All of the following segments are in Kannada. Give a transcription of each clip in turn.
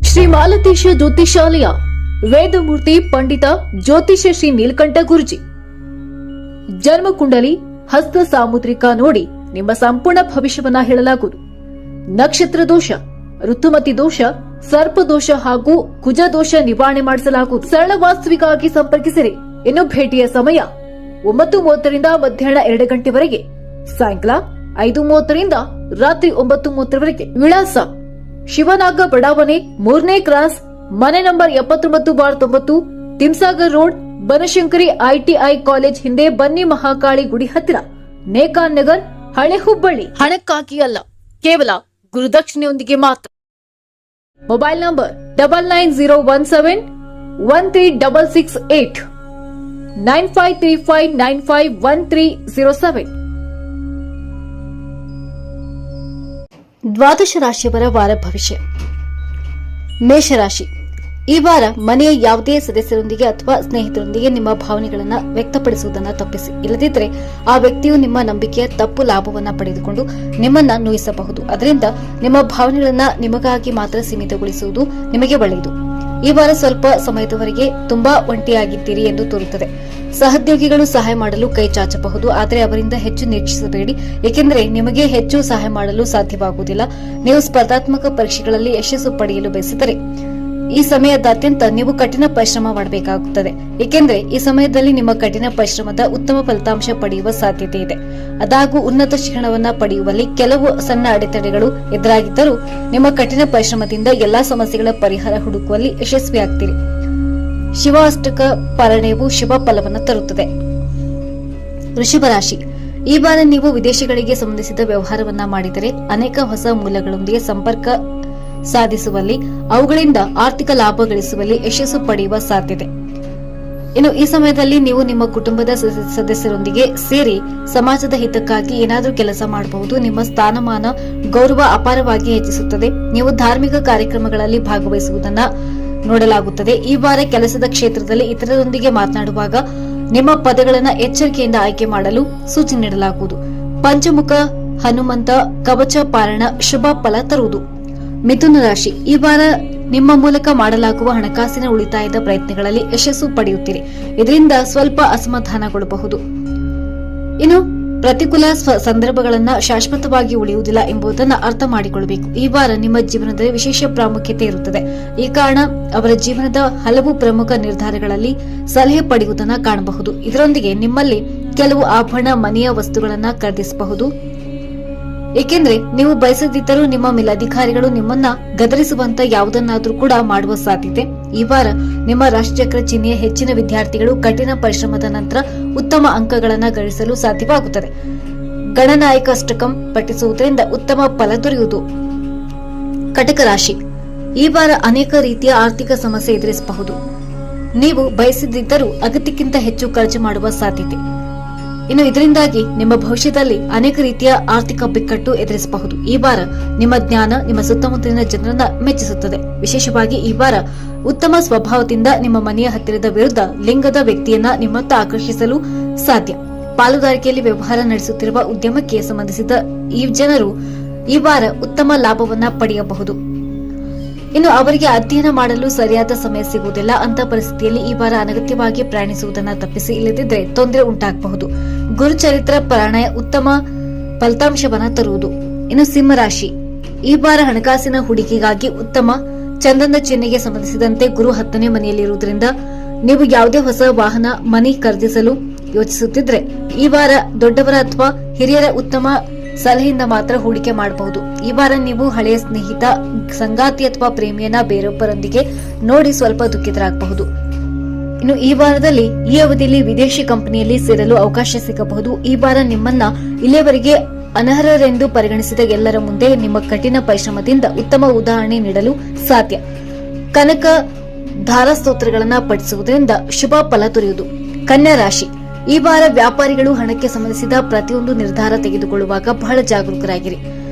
ಶ್ರೀ ಮಾಲತೇಶ ಜ್ಯೋತಿಷಾಲಯ ವೇದಮೂರ್ತಿ ಪಂಡಿತ ಜ್ಯೋತಿಷ್ಯ ಶ್ರೀ ನೀಲಕಂಠ ಗುರುಜಿ. ಜನ್ಮ ಕುಂಡಲಿ ಹಸ್ತ ಸಾಮುದ್ರಿಕ ನೋಡಿ ನಿಮ್ಮ ಸಂಪೂರ್ಣ ಭವಿಷ್ಯವನ್ನ ಹೇಳಲಾಗುವುದು. ನಕ್ಷತ್ರ ದೋಷ, ಋತುಮತಿ ದೋಷ, ಸರ್ಪದೋಷ ಹಾಗೂ ಕುಜ ದೋಷ ನಿವಾರಣೆ ಮಾಡಿಸಲಾಗುವುದು. ಸರಳ ವಾಸ್ತುವಿಗಾಗಿ ಸಂಪರ್ಕಿಸಿರಿ. ಇನ್ನು ಭೇಟಿಯ ಸಮಯ 9:30 ರಿಂದ ಮಧ್ಯಾಹ್ನ 2 ಗಂಟೆವರೆಗೆ, ಸಾಯಂಕಾಲ 5:30 ರಿಂದ ರಾತ್ರಿ 9:30 ವಿಳಾಸ: ಶಿವನಾಗ ಬಡಾವಣೆ, 3ನೇ ಕ್ರಾಸ್, ಮನೆ number 79/9, Timsagar road, Banashankari ITI college ಹಿಂದೆ, ಬನ್ನಿ ಮಹಾಕಾಳಿ ಗುಡಿ ಹತ್ತಿರ, ನೇಕಾನ್ ನಗರ್, ಹಳೆ ಹುಬ್ಬಳ್ಳಿ. ಹಣಕ್ಕಾಗಿ ಅಲ್ಲ, ಕೇವಲ ಗುರುದಕ್ಷಿಣೆಯೊಂದಿಗೆ ಮಾತ್ರ. Mobile number 9901713668 9535951307. ದ್ವಾದಶ ರಾಶಿಯವರ ವಾರ ಭವಿಷ್ಯ. ಮೇಷರಾಶಿ. ಈ ವಾರ ಮನೆಯ ಯಾವುದೇ ಸದಸ್ಯರೊಂದಿಗೆ ಅಥವಾ ಸ್ನೇಹಿತರೊಂದಿಗೆ ನಿಮ್ಮ ಭಾವನೆಗಳನ್ನು ವ್ಯಕ್ತಪಡಿಸುವುದನ್ನು ತಪ್ಪಿಸಿ. ಇಲ್ಲದಿದ್ದರೆ ಆ ವ್ಯಕ್ತಿಯು ನಿಮ್ಮ ನಂಬಿಕೆಯ ತಪ್ಪು ಲಾಭವನ್ನು ಪಡೆದುಕೊಂಡು ನಿಮ್ಮನ್ನ ನೋಯಿಸಬಹುದು. ಅದರಿಂದ ನಿಮ್ಮ ಭಾವನೆಗಳನ್ನು ನಿಮಗಾಗಿ ಮಾತ್ರ ಸೀಮಿತಗೊಳಿಸುವುದು ನಿಮಗೆ ಒಳ್ಳೆಯದು. ಈ ವಾರ ಸ್ವಲ್ಪ ಸಮಯದವರೆಗೆ ತುಂಬಾ ಒಂಟಿಯಾಗಿದ್ದೀರಿ ಎಂದು ತೋರುತ್ತದೆ. ಸಹೋದ್ಯೋಗಿಗಳು ಸಹಾಯ ಮಾಡಲು ಕೈ ಚಾಚಬಹುದು, ಆದರೆ ಅವರಿಂದ ಹೆಚ್ಚು ನಿರೀಕ್ಷಿಸಬೇಡಿ, ಏಕೆಂದರೆ ನಿಮಗೆ ಹೆಚ್ಚು ಸಹಾಯ ಮಾಡಲು ಸಾಧ್ಯವಾಗುವುದಿಲ್ಲ. ನೀವು ಸ್ಪರ್ಧಾತ್ಮಕ ಪರೀಕ್ಷೆಗಳಲ್ಲಿ ಯಶಸ್ಸು ಪಡೆಯಲು ಬಯಸಿದರೆ ಈ ಸಮಯದಾದ್ಯಂತ ನೀವು ಕಠಿಣ ಪರಿಶ್ರಮ ಮಾಡಬೇಕಾಗುತ್ತದೆ, ಏಕೆಂದರೆ ಈ ಸಮಯದಲ್ಲಿ ನಿಮ್ಮ ಕಠಿಣ ಪರಿಶ್ರಮದ ಉತ್ತಮ ಫಲಿತಾಂಶ ಪಡೆಯುವ ಸಾಧ್ಯತೆ ಇದೆ. ಅದಾಗೂ ಉನ್ನತ ಶಿಕ್ಷಣವನ್ನ ಪಡೆಯುವಲ್ಲಿ ಕೆಲವು ಸಣ್ಣ ಅಡೆತಡೆಗಳು ಎದುರಾಗಿದ್ದರೂ ನಿಮ್ಮ ಕಠಿಣ ಪರಿಶ್ರಮದಿಂದ ಎಲ್ಲಾ ಸಮಸ್ಯೆಗಳ ಪರಿಹಾರ ಹುಡುಕುವಲ್ಲಿ ಯಶಸ್ವಿಯಾಗ್ತೀರಿ. ಶಿವಾಷ್ಟಕ ಪಾರಾಯಣವು ಶುಭ ಫಲವನ್ನು ತರುತ್ತದೆ. ವೃಷಭ ರಾಶಿ. ಈ ವಾರ ನೀವು ವಿದೇಶಗಳಿಗೆ ಸಂಬಂಧಿಸಿದ ವ್ಯವಹಾರವನ್ನ ಮಾಡಿದರೆ ಅನೇಕ ಹೊಸ ಮೂಲಗಳೊಂದಿಗೆ ಸಂಪರ್ಕ ಸಾಧಿಸುವಲ್ಲಿ, ಅವುಗಳಿಂದ ಆರ್ಥಿಕ ಲಾಭ ಗಳಿಸುವಲ್ಲಿ ಯಶಸ್ಸು ಪಡೆಯುವ ಸಾಧ್ಯತೆ. ಇನ್ನು ಈ ಸಮಯದಲ್ಲಿ ನೀವು ನಿಮ್ಮ ಕುಟುಂಬದ ಸದಸ್ಯರೊಂದಿಗೆ ಸೇರಿ ಸಮಾಜದ ಹಿತಕ್ಕಾಗಿ ಏನಾದರೂ ಕೆಲಸ ಮಾಡಬಹುದು. ನಿಮ್ಮ ಸ್ಥಾನಮಾನ ಗೌರವ ಅಪಾರವಾಗಿ ಹೆಚ್ಚಿಸುತ್ತದೆ. ನೀವು ಧಾರ್ಮಿಕ ಕಾರ್ಯಕ್ರಮಗಳಲ್ಲಿ ಭಾಗವಹಿಸುವುದನ್ನ ನೋಡಲಾಗುತ್ತದೆ. ಈ ವಾರ ಕೆಲಸದ ಕ್ಷೇತ್ರದಲ್ಲಿ ಇತರರೊಂದಿಗೆ ಮಾತನಾಡುವಾಗ ನಿಮ್ಮ ಪದಗಳನ್ನು ಎಚ್ಚರಿಕೆಯಿಂದ ಆಯ್ಕೆ ಮಾಡಲು ಸೂಚನೆ ನೀಡಲಾಗುವುದು. ಪಂಚಮುಖ ಹನುಮಂತ ಕವಚ ಪಾರಾಯಣ ಶುಭ ಫಲ ತರುವುದು. ಮಿಥುನ ರಾಶಿ. ಈ ವಾರ ನಿಮ್ಮ ಮೂಲಕ ಮಾಡಲಾಗುವ ಹಣಕಾಸಿನ ಉಳಿತಾಯದ ಪ್ರಯತ್ನಗಳಲ್ಲಿ ಯಶಸ್ಸು ಪಡೆಯುತ್ತೀರಿ. ಇದರಿಂದ ಸ್ವಲ್ಪ ಅಸಮಾಧಾನಗೊಳ್ಳಬಹುದು. ಇನ್ನು ಪ್ರತಿಕೂಲ ಸಂದರ್ಭಗಳನ್ನು ಶಾಶ್ವತವಾಗಿ ಉಳಿಯುವುದಿಲ್ಲ ಎಂಬುದನ್ನು ಅರ್ಥ ಮಾಡಿಕೊಳ್ಳಬೇಕು. ಈ ವಾರ ನಿಮ್ಮ ಜೀವನದಲ್ಲಿ ವಿಶೇಷ ಪ್ರಾಮುಖ್ಯತೆ ಇರುತ್ತದೆ. ಈ ಕಾರಣ ಅವರ ಜೀವನದ ಹಲವು ಪ್ರಮುಖ ನಿರ್ಧಾರಗಳಲ್ಲಿ ಸಲಹೆ ಪಡೆಯುವುದನ್ನು ಕಾಣಬಹುದು. ಇದರೊಂದಿಗೆ ನಿಮ್ಮಲ್ಲಿ ಕೆಲವು ಆಭರಣ, ಮನೆಯ ವಸ್ತುಗಳನ್ನು ಖರೀದಿಸಬಹುದು, ಏಕೆಂದರೆ ನೀವು ಬಯಸದಿದ್ದರೂ ನಿಮ್ಮ ಮೇಲಧಿಕಾರಿಗಳು ನಿಮ್ಮನ್ನ ಗದರಿಸುವಂತ ಯಾವುದನ್ನಾದ್ರೂ ಕೂಡ ಮಾಡುವ ಸಾಧ್ಯತೆ. ಈ ವಾರ ನಿಮ್ಮ ರಾಷ್ಟ್ರಚಕ್ರ ಚಿಹ್ನೆಯ ಹೆಚ್ಚಿನ ವಿದ್ಯಾರ್ಥಿಗಳು ಕಠಿಣ ಪರಿಶ್ರಮದ ನಂತರ ಉತ್ತಮ ಅಂಕಗಳನ್ನು ಗಳಿಸಲು ಸಾಧ್ಯವಾಗುತ್ತದೆ. ಗಣನಾಯಕ ಅಷ್ಟಕಂ ಪಠಿಸುವುದರಿಂದ ಉತ್ತಮ ಫಲ ದೊರೆಯುವುದು. ಕಟಕ ರಾಶಿ. ಈ ವಾರ ಅನೇಕ ರೀತಿಯ ಆರ್ಥಿಕ ಸಮಸ್ಯೆ ಎದುರಿಸಬಹುದು. ನೀವು ಬಯಸದಿದ್ದರೂ ಅಗತ್ಯಕ್ಕಿಂತ ಹೆಚ್ಚು ಖರ್ಚು ಮಾಡುವ ಸಾಧ್ಯತೆ. ಇನ್ನು ಇದರಿಂದಾಗಿ ನಿಮ್ಮ ಭವಿಷ್ಯದಲ್ಲಿ ಅನೇಕ ರೀತಿಯ ಆರ್ಥಿಕ ಬಿಕ್ಕಟ್ಟು ಎದುರಿಸಬಹುದು. ಈ ವಾರ ನಿಮ್ಮ ಜ್ಞಾನ ನಿಮ್ಮ ಸುತ್ತಮುತ್ತಲಿನ ಜನರನ್ನ ಮೆಚ್ಚಿಸುತ್ತದೆ. ವಿಶೇಷವಾಗಿ ಈ ವಾರ ಉತ್ತಮ ಸ್ವಭಾವದಿಂದ ನಿಮ್ಮ ಮನೆಯ ಹತ್ತಿರದ ವಿರುದ್ಧ ಲಿಂಗದ ವ್ಯಕ್ತಿಯನ್ನ ನಿಮ್ಮತ್ತ ಆಕರ್ಷಿಸಲು ಸಾಧ್ಯ. ಪಾಲುದಾರಿಕೆಯಲ್ಲಿ ವ್ಯವಹಾರ ನಡೆಸುತ್ತಿರುವ ಉದ್ಯಮಕ್ಕೆ ಸಂಬಂಧಿಸಿದ ಈ ಜನರು ಈ ವಾರ ಉತ್ತಮ ಲಾಭವನ್ನ ಪಡೆಯಬಹುದು. ಇನ್ನು ಅವರಿಗೆ ಅಧ್ಯಯನ ಮಾಡಲು ಸರಿಯಾದ ಸಮಯ ಸಿಗುವುದಿಲ್ಲ. ಅಂತ ಪರಿಸ್ಥಿತಿಯಲ್ಲಿ ಈ ವಾರ ಅನಗತ್ಯವಾಗಿ ಪ್ರಯಾಣಿಸುವುದನ್ನು ತಪ್ಪಿಸಿ, ಇಲ್ಲದಿದ್ದರೆ ತೊಂದರೆ ಉಂಟಾಗಬಹುದು. ಗುರುಚರಿತ್ರ ಪಾರಾಯಣ ಉತ್ತಮ ಫಲಿತಾಂಶವನ್ನು ತರುವುದು. ಇನ್ನು ಸಿಂಹರಾಶಿ. ಈ ವಾರ ಹಣಕಾಸಿನ ಹೂಡಿಕೆಗಾಗಿ ಉತ್ತಮ. ಚಂದ್ರನ ಚಿಹ್ನೆಗೆ ಸಂಬಂಧಿಸಿದಂತೆ ಗುರು 10ನೇ ಮನೆಯಲ್ಲಿರುವುದರಿಂದ ನೀವು ಯಾವುದೇ ಹೊಸ ವಾಹನ, ಮನೆ ಖರೀದಿಸಲು ಯೋಚಿಸುತ್ತಿದ್ರೆ ಈ ವಾರ ದೊಡ್ಡವರ ಅಥವಾ ಹಿರಿಯರ ಉತ್ತಮ ಸಲಹೆಯಿಂದ ಮಾತ್ರ ಹೂಡಿಕೆ ಮಾಡಬಹುದು. ಈ ವಾರ ನೀವು ಹಳೆಯ ಸ್ನೇಹಿತ, ಸಂಗಾತಿ ಅಥವಾ ಪ್ರೇಮಿಯನ್ನ ಬೇರೊಬ್ಬರೊಂದಿಗೆ ನೋಡಿ ಸ್ವಲ್ಪ ದುಃಖಿತರಾಗಬಹುದು. ಇನ್ನು ಈ ವಾರದಲ್ಲಿ ಈ ಅವಧಿಯಲ್ಲಿ ವಿದೇಶಿ ಕಂಪನಿಯಲ್ಲಿ ಸೇರಲು ಅವಕಾಶ ಸಿಗಬಹುದು. ಈ ವಾರ ನಿಮ್ಮನ್ನ ಇಲ್ಲಿಯವರೆಗೆ ಅನರ್ಹರೆಂದು ಪರಿಗಣಿಸಿದ ಎಲ್ಲರ ಮುಂದೆ ನಿಮ್ಮ ಕಠಿಣ ಪರಿಶ್ರಮದಿಂದ ಉತ್ತಮ ಉದಾಹರಣೆ ನೀಡಲು ಸಾಧ್ಯ. ಕನಕ ಧಾರಾಸ್ತೋತ್ರಗಳನ್ನು ಪಠಿಸುವುದರಿಂದ ಶುಭ ಫಲ ದೊರೆಯುವುದು. ಕನ್ಯಾ ರಾಶಿ. ಈ ವಾರ ವ್ಯಾಪಾರಿಗಳು ಹಣಕ್ಕೆ ಸಂಬಂಧಿಸಿದ ಪ್ರತಿಯೊಂದು ನಿರ್ಧಾರ ತೆಗೆದುಕೊಳ್ಳುವಾಗ ಬಹಳ ಜಾಗರೂಕರಾಗಿರಿ.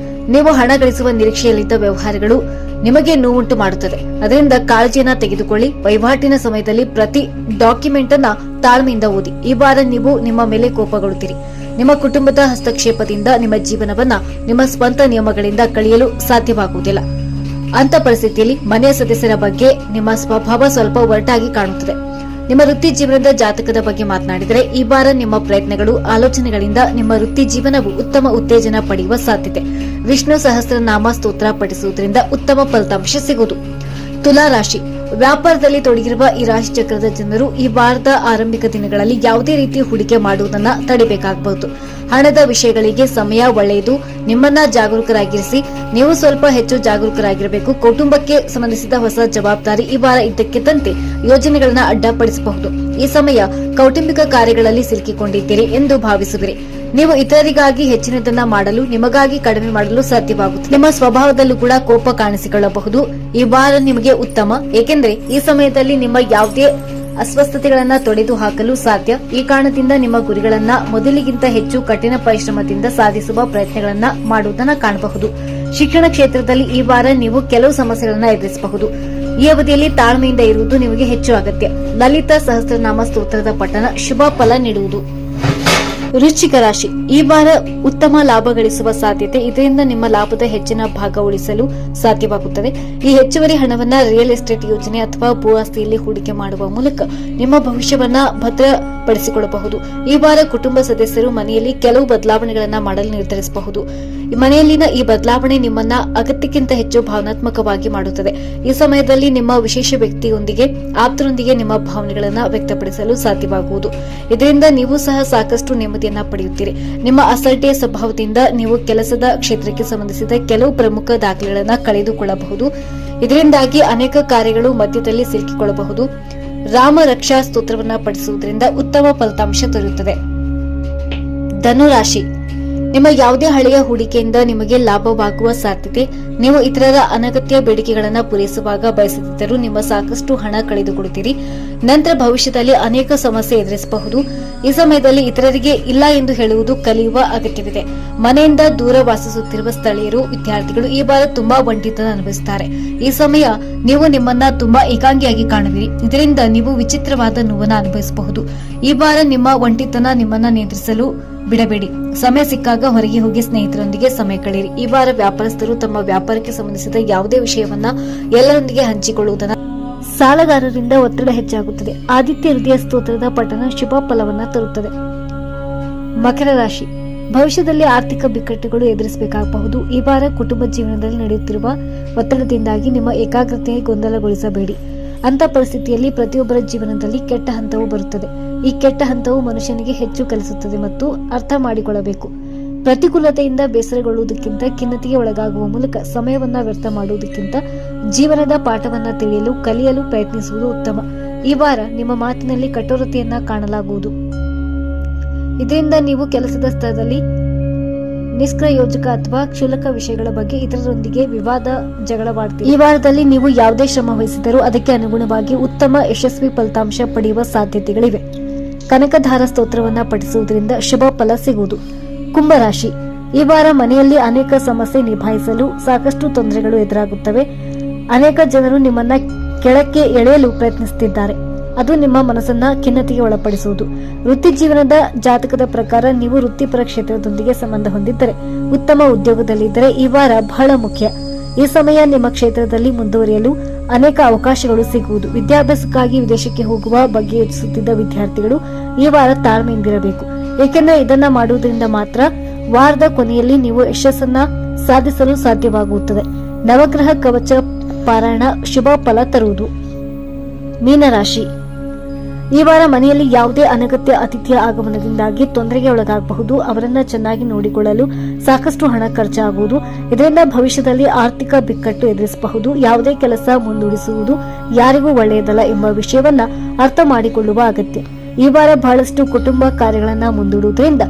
ನೀವು ಹಣ ಗಳಿಸುವ ನಿರೀಕ್ಷೆಯಲ್ಲಿದ್ದ ವ್ಯವಹಾರಗಳು ನಿಮಗೆ ನೋವುಂಟು ಮಾಡುತ್ತದೆ. ಅದರಿಂದ ಕಾಳಜಿಯನ್ನ ತೆಗೆದುಕೊಳ್ಳಿ. ವಹಿವಾಟಿನ ಸಮಯದಲ್ಲಿ ಪ್ರತಿ ಡಾಕ್ಯುಮೆಂಟ್ ಅನ್ನ ತಾಳ್ಮೆಯಿಂದ ಓದಿ. ಈ ವಾರ ನೀವು ನಿಮ್ಮ ಮೇಲೆ ಕೋಪಗೊಳ್ಳುತ್ತೀರಿ. ನಿಮ್ಮ ಕುಟುಂಬದ ಹಸ್ತಕ್ಷೇಪದಿಂದ ನಿಮ್ಮ ಜೀವನವನ್ನ ನಿಮ್ಮ ಸ್ವಂತ ನಿಯಮಗಳಿಂದ ಕಳೆಯಲು ಸಾಧ್ಯವಾಗುವುದಿಲ್ಲ. ಅಂತ ಪರಿಸ್ಥಿತಿಯಲ್ಲಿ ಮನೆಯ ಸದಸ್ಯರ ಬಗ್ಗೆ ನಿಮ್ಮ ಸ್ವಭಾವ ಸ್ವಲ್ಪ ಒರಟಾಗಿ ಕಾಣುತ್ತದೆ. ನಿಮ್ಮ ವೃತ್ತಿ ಜೀವನದ ಜಾತಕದ ಬಗ್ಗೆ ಮಾತನಾಡಿದರೆ ಈ ವಾರ ನಿಮ್ಮ ಪ್ರಯತ್ನಗಳು ಆಲೋಚನೆಗಳಿಂದ ನಿಮ್ಮ ವೃತ್ತಿ ಜೀವನವು ಉತ್ತಮ ಉತ್ತೇಜನ ಪಡೆಯುವ ಸಾಧ್ಯತೆ. ವಿಷ್ಣು ಸಹಸ್ರನಾಮ ಸ್ತೋತ್ರ ಪಠಿಸುವುದರಿಂದ ಉತ್ತಮ ಫಲಿತಾಂಶ ಸಿಗುವುದು. ತುಲಾ ರಾಶಿ, ವ್ಯಾಪಾರದಲ್ಲಿ ತೊಡಗಿರುವ ಈ ರಾಶಿ ಚಕ್ರದ ಜನರು ಈ ವಾರದ ಆರಂಭಿಕ ದಿನಗಳಲ್ಲಿ ಯಾವುದೇ ರೀತಿ ಹೂಡಿಕೆ ಮಾಡುವುದನ್ನು ತಡೆಯಬೇಕಾಗಬಹುದು. ಹಣದ ವಿಷಯಗಳಿಗೆ ಸಮಯ ಒಳ್ಳೆಯದು. ನಿಮ್ಮನ್ನ ಜಾಗರೂಕರಾಗಿರಿಸಿ, ನೀವು ಸ್ವಲ್ಪ ಹೆಚ್ಚು ಜಾಗರೂಕರಾಗಿರಬೇಕು. ಕುಟುಂಬಕ್ಕೆ ಸಂಬಂಧಿಸಿದ ಹೊಸ ಜವಾಬ್ದಾರಿ ಈ ವಾರ ಇದ್ದಕ್ಕಿದ್ದಂತೆ ಯೋಜನೆಗಳನ್ನು ಅಡ್ಡಪಡಿಸಬಹುದು. ಈ ಸಮಯ ಕೌಟುಂಬಿಕ ಕಾರ್ಯಗಳಲ್ಲಿ ಸಿಲುಕಿಕೊಂಡಿದ್ದೀರಿ ಎಂದು ಭಾವಿಸುವಿರಿ. ನೀವು ಇತರರಿಗಾಗಿ ಹೆಚ್ಚಿನದನ್ನ ಮಾಡಲು, ನಿಮಗಾಗಿ ಕಡಿಮೆ ಮಾಡಲು ಸಾಧ್ಯವಾಗುತ್ತದೆ. ನಿಮ್ಮ ಸ್ವಭಾವದಲ್ಲೂ ಕೂಡ ಕೋಪ ಕಾಣಿಸಿಕೊಳ್ಳಬಹುದು. ಈ ವಾರ ನಿಮಗೆ ಉತ್ತಮ, ಏಕೆಂದರೆ ಈ ಸಮಯದಲ್ಲಿ ನಿಮ್ಮ ಯಾವುದೇ ಅಸ್ವಸ್ಥತೆಗಳನ್ನ ತೊಡೆದು ಹಾಕಲು ಸಾಧ್ಯ. ಈ ಕಾರಣದಿಂದ ನಿಮ್ಮ ಗುರಿಗಳನ್ನ ಮೊದಲಿಗಿಂತ ಹೆಚ್ಚು ಕಠಿಣ ಪರಿಶ್ರಮದಿಂದ ಸಾಧಿಸುವ ಪ್ರಯತ್ನಗಳನ್ನ ಮಾಡುವುದನ್ನು ಕಾಣಬಹುದು. ಶಿಕ್ಷಣ ಕ್ಷೇತ್ರದಲ್ಲಿ ಈ ವಾರ ನೀವು ಕೆಲವು ಸಮಸ್ಯೆಗಳನ್ನ ಎದುರಿಸಬಹುದು. ಈ ಅವಧಿಯಲ್ಲಿ ತಾಳ್ಮೆಯಿಂದ ಇರುವುದು ನಿಮಗೆ ಹೆಚ್ಚು ಅಗತ್ಯ. ಲಲಿತಾ ಸಹಸ್ರನಾಮ ಸ್ತೋತ್ರದ ಪಠಣ ಶುಭ ಫಲ ನೀಡುವುದು. ವೃಶ್ಚಿಕ ರಾಶಿ, ಈ ವಾರ ಉತ್ತಮ ಲಾಭ ಗಳಿಸುವ ಸಾಧ್ಯತೆ. ಇದರಿಂದ ನಿಮ್ಮ ಲಾಭದ ಹೆಚ್ಚಿನ ಭಾಗ ಉಳಿಸಲು ಸಾಧ್ಯವಾಗುತ್ತದೆ. ಈ ಹೆಚ್ಚುವರಿ ಹಣವನ್ನ ರಿಯಲ್ ಎಸ್ಟೇಟ್ ಯೋಜನೆ ಅಥವಾ ಭೂ ಆಸ್ತಿಯಲ್ಲಿ ಹೂಡಿಕೆ ಮಾಡುವ ಮೂಲಕ ನಿಮ್ಮ ಭವಿಷ್ಯವನ್ನ ಭದ್ರಪಡಿಸಿಕೊಳ್ಳಬಹುದು. ಈ ವಾರ ಕುಟುಂಬ ಸದಸ್ಯರು ಮನೆಯಲ್ಲಿ ಕೆಲವು ಬದಲಾವಣೆಗಳನ್ನು ಮಾಡಲು ನಿರ್ಧರಿಸಬಹುದು. ಮನೆಯಲ್ಲಿನ ಈ ಬದಲಾವಣೆ ನಿಮ್ಮನ್ನ ಅಗತ್ಯಕ್ಕಿಂತ ಹೆಚ್ಚು ಭಾವನಾತ್ಮಕವಾಗಿ ಮಾಡುತ್ತದೆ. ಈ ಸಮಯದಲ್ಲಿ ನಿಮ್ಮ ವಿಶೇಷ ವ್ಯಕ್ತಿಯೊಂದಿಗೆ, ಆಪ್ತರೊಂದಿಗೆ ನಿಮ್ಮ ಭಾವನೆಗಳನ್ನು ವ್ಯಕ್ತಪಡಿಸಲು ಸಾಧ್ಯವಾಗುವುದು. ಇದರಿಂದ ನೀವು ಸಹ ಸಾಕಷ್ಟು ನೆಮ್ಮದಿಯನ್ನ ಪಡೆಯುತ್ತೀರಿ. ನಿಮ್ಮ ಅಸಡ್ಡೆ ಸ್ವಭಾವದಿಂದ ನೀವು ಕೆಲಸದ ಕ್ಷೇತ್ರಕ್ಕೆ ಸಂಬಂಧಿಸಿದ ಕೆಲವು ಪ್ರಮುಖ ದಾಖಲೆಗಳನ್ನು ಕಳೆದುಕೊಳ್ಳಬಹುದು. ಇದರಿಂದಾಗಿ ಅನೇಕ ಕಾರ್ಯಗಳು ಮಧ್ಯದಲ್ಲಿ ಸಿಲುಕಿಕೊಳ್ಳಬಹುದು. ರಾಮ ರಕ್ಷಾ ಸ್ತೋತ್ರವನ್ನು ಪಠಿಸುವುದರಿಂದ ಉತ್ತಮ ಫಲಿತಾಂಶ ದೊರೆಯುತ್ತದೆ. ಧನುರಾಶಿ, ನಿಮ್ಮ ಯಾವುದೇ ಹಳೆಯ ಹೂಡಿಕೆಯಿಂದ ನಿಮಗೆ ಲಾಭವಾಗುವ ಸಾಧ್ಯತೆ. ನೀವು ಇತರರ ಅನಗತ್ಯ ಬೇಡಿಕೆಗಳನ್ನು ಪೂರೈಸುವಾಗ ಬಯಸದಿದ್ದರೂ ನಿಮ್ಮ ಸಾಕಷ್ಟು ಹಣ ಕಳೆದುಕೊಳ್ಳುತ್ತೀರಿ. ನಂತರ ಭವಿಷ್ಯದಲ್ಲಿ ಅನೇಕ ಸಮಸ್ಯೆ ಎದುರಿಸಬಹುದು. ಈ ಸಮಯದಲ್ಲಿ ಇತರರಿಗೆ ಇಲ್ಲ ಎಂದು ಹೇಳುವುದು ಕಲಿಯುವ ಅಗತ್ಯವಿದೆ. ಮನೆಯಿಂದ ದೂರ ವಾಸಿಸುತ್ತಿರುವ ಸ್ಥಳೀಯರು, ವಿದ್ಯಾರ್ಥಿಗಳು ಈ ವಾರ ತುಂಬಾ ಒಂಟಿತನ ಅನುಭವಿಸುತ್ತಾರೆ. ಈ ಸಮಯ ನೀವು ನಿಮ್ಮನ್ನ ತುಂಬಾ ಏಕಾಂಗಿಯಾಗಿ ಕಾಣುವಿರಿ. ಇದರಿಂದ ನೀವು ವಿಚಿತ್ರವಾದ ನೋವನ್ನು ಅನುಭವಿಸಬಹುದು. ಈ ವಾರ ನಿಮ್ಮ ಒಂಟಿತನ ನಿಮ್ಮನ್ನ ನಿಯಂತ್ರಿಸಲು ಬಿಡಬೇಡಿ. ಸಮಯ ಸಿಕ್ಕಾಗ ಹೊರಗೆ ಹೋಗಿ ಸ್ನೇಹಿತರೊಂದಿಗೆ ಸಮಯ ಕಳೆಯಿರಿ. ಈ ವಾರ ವ್ಯಾಪಾರಸ್ಥರು ತಮ್ಮ ವ್ಯಾಪಾರಕ್ಕೆ ಸಂಬಂಧಿಸಿದ ಯಾವುದೇ ವಿಷಯವನ್ನ ಎಲ್ಲರೊಂದಿಗೆ ಹಂಚಿಕೊಳ್ಳುವುದನ್ನು. ಸಾಲಗಾರರಿಂದ ಒತ್ತಡ ಹೆಚ್ಚಾಗುತ್ತದೆ. ಆದಿತ್ಯ ಹೃದಯ ಸ್ತೋತ್ರದ ಪಠಣ ಶುಭ ಫಲವನ್ನ ತರುತ್ತದೆ. ಮಕರ ರಾಶಿ, ಭವಿಷ್ಯದಲ್ಲಿ ಆರ್ಥಿಕ ಬಿಕ್ಕಟ್ಟುಗಳು ಎದುರಿಸಬೇಕಾಗಬಹುದು. ಈ ವಾರ ಕುಟುಂಬ ಜೀವನದಲ್ಲಿ ನಡೆಯುತ್ತಿರುವ ಒತ್ತಡದಿಂದಾಗಿ ನಿಮ್ಮ ಏಕಾಗ್ರತೆ ಗೊಂದಲಗೊಳಿಸಬೇಡಿ. ಅಂತ ಪರಿಸ್ಥಿತಿಯಲ್ಲಿ ಪ್ರತಿಯೊಬ್ಬರ ಜೀವನದಲ್ಲಿ ಕೆಟ್ಟ ಹಂತವು ಬರುತ್ತದೆ. ಈ ಕೆಟ್ಟ ಹಂತವು ಮನುಷ್ಯನಿಗೆ ಹೆಚ್ಚು ಕಲಿಸುತ್ತದೆ ಮತ್ತು ಅರ್ಥ ಮಾಡಿಕೊಳ್ಳಬೇಕು. ಪ್ರತಿಕೂಲತೆಯಿಂದ ಬೇಸರಗೊಳ್ಳುವುದಕ್ಕಿಂತ ಖಿನ್ನತೆಗೆ ಒಳಗಾಗುವ ಮೂಲಕ ಸಮಯವನ್ನ ವ್ಯರ್ಥ ಮಾಡುವುದಕ್ಕಿಂತ ಜೀವನದ ಪಾಠವನ್ನ ತಿಳಿಯಲು, ಕಲಿಯಲು ಪ್ರಯತ್ನಿಸುವುದು ಉತ್ತಮ. ಈ ವಾರ ನಿಮ್ಮ ಮಾತಿನಲ್ಲಿ ಕಠೋರತೆಯನ್ನ ಕಾಣಲಾಗುವುದು. ಇದರಿಂದ ನೀವು ಕೆಲಸದ ಸ್ಥಳದಲ್ಲಿ ನಿಷ್ಪ್ರಯೋಜಕ ಅಥವಾ ಕ್ಷುಲ್ಲಕ ವಿಷಯಗಳ ಬಗ್ಗೆ ಇತರರೊಂದಿಗೆ ವಿವಾದ ಜಗಳವಾಡುತ್ತೀರಿ. ಈ ವಾರದಲ್ಲಿ ನೀವು ಯಾವುದೇ ಶ್ರಮ ವಹಿಸಿದರೂ ಅದಕ್ಕೆ ಅನುಗುಣವಾಗಿ ಉತ್ತಮ ಯಶಸ್ವಿ ಫಲಿತಾಂಶ ಪಡೆಯುವ ಸಾಧ್ಯತೆಗಳಿವೆ. ಕನಕಧಾರ ಸ್ತೋತ್ರವನ್ನ ಪಠಿಸುವುದರಿಂದ ಶುಭ ಫಲ ಸಿಗುವುದು. ಕುಂಭರಾಶಿ, ಈ ವಾರ ಮನೆಯಲ್ಲಿ ಅನೇಕ ಸಮಸ್ಯೆ ನಿಭಾಯಿಸಲು ಸಾಕಷ್ಟು ತೊಂದರೆಗಳು ಎದುರಾಗುತ್ತವೆ. ಅನೇಕ ಜನರು ನಿಮ್ಮನ್ನ ಕೆಳಕ್ಕೆ ಎಳೆಯಲು ಪ್ರಯತ್ನಿಸುತ್ತಿದ್ದಾರೆ. ಅದು ನಿಮ್ಮ ಮನಸ್ಸನ್ನ ಖಿನ್ನತೆಗೆ ಒಳಪಡಿಸುವುದು. ವೃತ್ತಿ ಜೀವನದ ಜಾತಕದ ಪ್ರಕಾರ ನೀವು ವೃತ್ತಿಪರ ಕ್ಷೇತ್ರದೊಂದಿಗೆ ಸಂಬಂಧ ಹೊಂದಿದ್ದರೆ, ಉತ್ತಮ ಉದ್ಯೋಗದಲ್ಲಿದ್ದರೆ ಈ ವಾರ ಬಹಳ ಮುಖ್ಯ. ಈ ಸಮಯ ನಿಮ್ಮ ಕ್ಷೇತ್ರದಲ್ಲಿ ಮುಂದುವರಿಯಲು ಅನೇಕ ಅವಕಾಶಗಳು ಸಿಗುವುದು. ವಿದ್ಯಾಭ್ಯಾಸಕ್ಕಾಗಿ ವಿದೇಶಕ್ಕೆ ಹೋಗುವ ಬಗ್ಗೆ ಯೋಚಿಸುತ್ತಿದ್ದ ವಿದ್ಯಾರ್ಥಿಗಳು ಈ ವಾರ ತಾಳ್ಮೆಯಿಂದಿರಬೇಕು. ಏಕೆಂದರೆ ಇದನ್ನ ಮಾಡುವುದರಿಂದ ಮಾತ್ರ ವಾರದ ಕೊನೆಯಲ್ಲಿ ನೀವು ಯಶಸ್ಸನ್ನ ಸಾಧಿಸಲು ಸಾಧ್ಯವಾಗುತ್ತದೆ. ನವಗ್ರಹ ಕವಚ ಪಾರಾಯಣ ಶುಭ ಫಲ ತರುವುದು. ಮೀನರಾಶಿ, ಈ ವಾರ ಮನೆಯಲ್ಲಿ ಯಾವುದೇ ಅನಗತ್ಯ ಅತಿಥಿಯ ಆಗಮನದಿಂದಾಗಿ ತೊಂದರೆಗೆ ಒಳಗಾಗಬಹುದು. ಅವರನ್ನ ಚೆನ್ನಾಗಿ ನೋಡಿಕೊಳ್ಳಲು ಸಾಕಷ್ಟು ಹಣ ಖರ್ಚಾಗುವುದು. ಇದರಿಂದ ಭವಿಷ್ಯದಲ್ಲಿ ಆರ್ಥಿಕ ಬಿಕ್ಕಟ್ಟು ಎದುರಿಸಬಹುದು. ಯಾವುದೇ ಕೆಲಸ ಮುಂದೂಡಿಸುವುದು ಯಾರಿಗೂ ಒಳ್ಳೆಯದಲ್ಲ ಎಂಬ ವಿಷಯವನ್ನ ಅರ್ಥ ಮಾಡಿಕೊಳ್ಳುವ ಅಗತ್ಯ. ಈ ವಾರ ಬಹಳಷ್ಟು ಕುಟುಂಬ ಕಾರ್ಯಗಳನ್ನ ಮುಂದೂಡುವುದರಿಂದ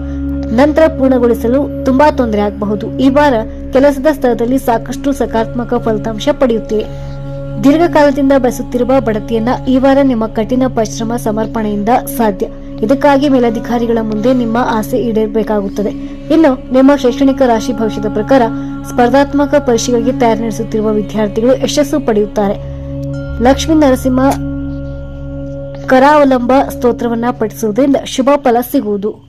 ನಂತರ ಪೂರ್ಣಗೊಳಿಸಲು ತುಂಬಾ ತೊಂದರೆ ಆಗಬಹುದು. ಈ ವಾರ ಕೆಲಸದ ಸ್ಥಳದಲ್ಲಿ ಸಾಕಷ್ಟು ಸಕಾರಾತ್ಮಕ ಫಲಿತಾಂಶ ಪಡೆಯುತ್ತೀರಿ. ದೀರ್ಘಕಾಲದಿಂದ ಬಯಸುತ್ತಿರುವ ಬಡ್ತಿಯನ್ನ ಈ ವಾರ ನಿಮ್ಮ ಕಠಿಣ ಪರಿಶ್ರಮ ಸಮರ್ಪಣೆಯಿಂದ ಸಾಧ್ಯ. ಇದಕ್ಕಾಗಿ ಮೇಲಧಿಕಾರಿಗಳ ಮುಂದೆ ನಿಮ್ಮ ಆಸೆ ಈಡೇರಬೇಕಾಗುತ್ತದೆ. ಇನ್ನು ನಿಮ್ಮ ಶೈಕ್ಷಣಿಕ ರಾಶಿ ಭವಿಷ್ಯದ ಪ್ರಕಾರ ಸ್ಪರ್ಧಾತ್ಮಕ ಪರೀಕ್ಷೆಗಳಿಗೆ ತಯಾರಿ ನಡೆಸುತ್ತಿರುವ ವಿದ್ಯಾರ್ಥಿಗಳು ಯಶಸ್ಸು ಪಡೆಯುತ್ತಾರೆ. ಲಕ್ಷ್ಮೀ ನರಸಿಂಹ ಕರಾವಲಂಬ ಸ್ತೋತ್ರವನ್ನ ಪಠಿಸುವುದರಿಂದ ಶುಭ ಫಲ ಸಿಗುವುದು.